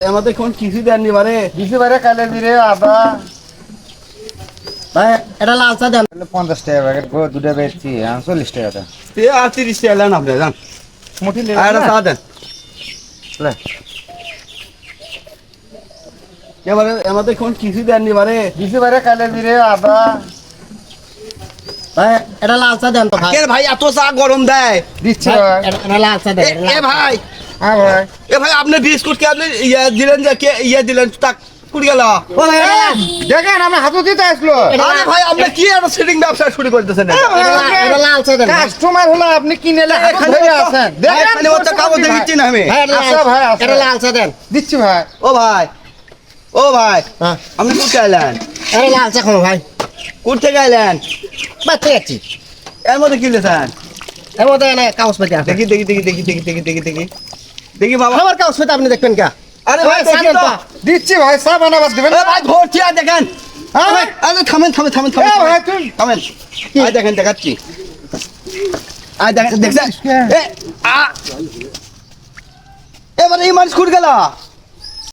আমাদের কোন কিছু দেননি বারে কিছু বাইরে কালে দিরে আদা ভাই এটা লাল চা দেন 50 টাকা প্যাকেট গো দুটো বেচছি 40 টাকা দাম তে আর 30 টাকা নেন আপনি জান মুঠি লে আর চা দেন লে এবারে আমাদের কোন কিছু দেননি বারে কিছু বাইরে কালে দিরে আদা ভাই এটা লাল চা দেন তো ভাই কে ভাই এত চা গরম দেয় দিচ্ছি ভাই, ভাই এটা লাল চা দেন এ ভাই হ্যাঁ ভাই আপনি বিস্কুট কে আপনি ইয়া দিলেন যে কে ইয়া দিলেন তাক পুড়ে গেল ও ভাই দেখেন আমরা হাতু দিতে আসলো আরে ভাই আপনি কি আর সেটিং ব্যবসা শুরু করতেছেন এটা লাল চা দেন কাস্টমার হলো আপনি কিনেলে হাতু ধরে আছেন দেখেন এখানে ওটা কাগজ দিচ্ছি না আমি ভাই এটা লাল- আচ্ছা ভাই, আচ্ছা। এটা লাল চা দেন দিচ্ছি ভাই ও ভাই হ্যাঁ আপনি কোথায় এলেন এটা লাল চা খাবো ভাই কোথা থেকে এলেন বাই ঠিক আছে এর মধ্যে কি লেছেন এর মধ্যে এনে কাগজ পাতি আছে দেখি দেখি দেখি দেখি দেখি দেখি দেখি দেখি দেখি বাবা আমার কাগজ পাতি আপনি দেখবেন কা আরে ভাই চা দেখি দেন তো তো। দিচ্ছি ভাই চা বানাবার দিবেন এ ভাই ধরছি আর দেখেন হ্যাঁ ভাই আরে থামেন থামেন থামেন এ থামেন ভাই তুই থামেন আয় দেখেন দেখাচ্ছি আয় দেখেন দেখছেন এ আ এবারে এই মানুষ কুড় গেল